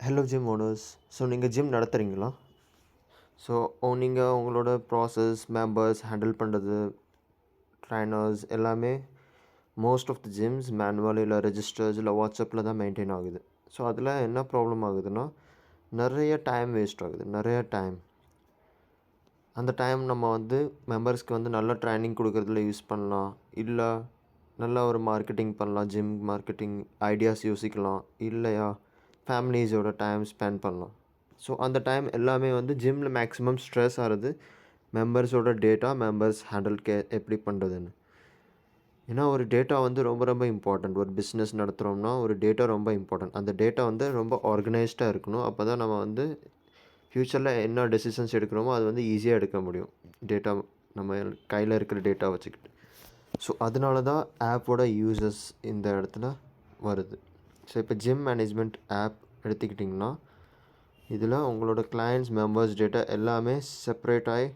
Hello gym owners. So நீங்கள் gym நடத்துகிறீங்களா? So நீங்கள் உங்களோட ப்ராசஸ் மெம்பர்ஸ் ஹேண்டில் பண்ணுறது ட்ரைனர்ஸ் எல்லாமே most of the gyms manual இல்லை ரெஜிஸ்டர்ஸ் இல்லை வாட்ஸ்அப்பில் தான் மெயின்டைன் ஆகுது. ஸோ அதில் என்ன ப்ராப்ளம் ஆகுதுன்னா நிறைய டைம் வேஸ்ட் ஆகுது. நிறைய டைம் அந்த டைம் நம்ம மெம்பர்ஸ்க்கு நல்ல ட்ரைனிங் கொடுக்குறதுல யூஸ் பண்ணலாம். இல்லை நல்ல ஒரு மார்க்கெட்டிங் பண்ணலாம். ஜிம் மார்க்கெட்டிங் ஐடியாஸ் யோசிக்கலாம். இல்லையா ஃபேமிலிஸோட டைம் ஸ்பெண்ட் பண்ணலாம். ஸோ அந்த டைம் எல்லாமே ஜிம்மில் மேக்ஸிமம் ஸ்ட்ரெஸ் ஆகிறது மெம்பர்ஸோட டேட்டா மெம்பர்ஸ் ஹேண்டில் எப்படி பண்ணுறதுன்னு. ஏன்னா ஒரு டேட்டா ரொம்ப ரொம்ப இம்பார்ட்டண்ட். ஒரு பிஸ்னஸ் நடத்துகிறோம்னா ஒரு டேட்டா ரொம்ப இம்பார்ட்டண்ட். அந்த டேட்டா ரொம்ப ஆர்கனைஸ்டாக இருக்கணும். அப்போ தான் நம்ம ஃப்யூச்சரில் என்ன டெசிஷன்ஸ் எடுக்கிறோமோ அது ஈஸியாக எடுக்க முடியும். டேட்டா நம்ம கையில் இருக்கிற டேட்டா வச்சுக்கிட்டு. ஸோ அதனால தான் ஆப்போட யூசஸ் இந்த இடத்துல வருது. ஸோ இப்போ ஜிம் மேனேஜ்மெண்ட் ஆப் எடுத்துக்கிட்டிங்கன்னா இதில் உங்களோட கிளையண்ட்ஸ் மெம்பர்ஸ் டேட்டா எல்லாமே செப்பரேட்டாகி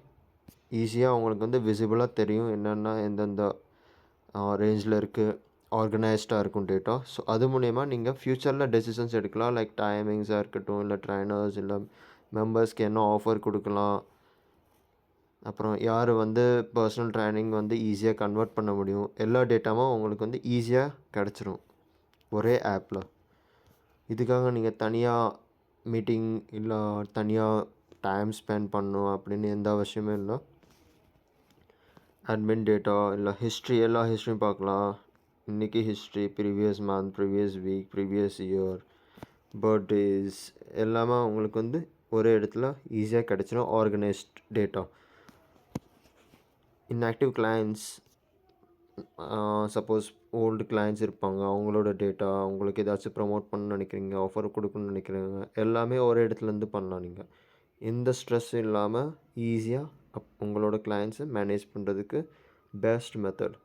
ஈஸியாக உங்களுக்கு விசிபிளாக தெரியும். என்னென்னா எந்தெந்த ரேஞ்சில் இருக்குது, ஆர்கனைஸ்டாக இருக்கும் டேட்டா. ஸோ அது மூலயமா நீங்கள் ஃப்யூச்சரில் டெசிஷன்ஸ் எடுக்கலாம். லைக் டைமிங்ஸாக இருக்கட்டும், இல்லை ட்ரைனர்ஸ் இல்லை மெம்பர்ஸ்க்கு என்ன ஆஃபர் கொடுக்கலாம், அப்புறம் யார் பர்சனல் ட்ரைனிங் ஈஸியாக கன்வெர்ட் பண்ண முடியும். எல்லா டேட்டாவும் உங்களுக்கு ஈஸியாக கிடச்சிரும் ஒரே ஆப்பில். இதுக்காக நீங்கள் தனியாக மீட்டிங் இல்லை தனியாக டைம் ஸ்பெண்ட் பண்ணணும் அப்படின்னு எந்த அவசியமே இல்லை. அட்மின் டேட்டா இல்லை ஹிஸ்ட்ரி, எல்லா ஹிஸ்ட்ரியும் பார்க்கலாம். இன்றைக்கி history, previous month, previous week, previous year, birthdays எல்லாமே உங்களுக்கு ஒரே இடத்துல ஈஸியாக கிடச்சிரும். Organised data. Inactive clients, suppose old clients இருப்பாங்க, அவங்களோட டேட்டா, உங்களுக்கு ஏதாச்சும் ப்ரமோட் பண்ண நினைக்கிறீங்க, ஆஃபர் கொடுக்கணும்னு நினைக்கிறீங்க, எல்லாமே ஒரே இடத்துலேருந்து பண்ணலாம். நீங்கள் எந்த ஸ்ட்ரெஸ்ஸும் இல்லாமல் ஈஸியாக உங்களோட கிளைண்ட்ஸை மேனேஜ் பண்ணுறதுக்கு பெஸ்ட் மெத்தட்.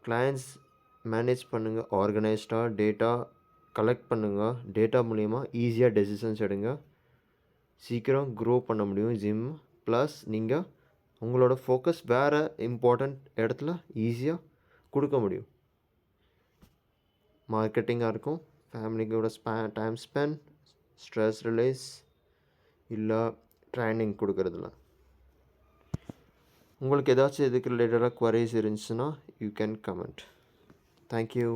கிளைண்ட்ஸ் மேனேஜ் பண்ணுங்கள், ஆர்கனைஸ்டாக டேட்டா கலெக்ட் பண்ணுங்கள். டேட்டா மூலிமா ஈஸியாக டெசிஷன்ஸ் எடுங்க. சீக்கிரம் க்ரோ பண்ண முடியும் ஜிம். ப்ளஸ் நீங்கள் உங்களோட ஃபோக்கஸ் வேறு இம்பார்ட்டண்ட் இடத்துல ஈஸியாக கொடுக்க முடியும். மார்க்கெட்டிங்காக இருக்கும், ஃபேமிலிக்கோட டைம் ஸ்பெண்ட், ஸ்ட்ரெஸ் ரிலீஸ், இல்லை ட்ரைனிங் கொடுக்குறதுல. உங்களுக்கு ஏதாச்சும் இதுக்கு ரிலேட்டடாக குவரிஸ் இருந்துச்சுன்னா யூ கேன் கமெண்ட். தேங்க்யூ.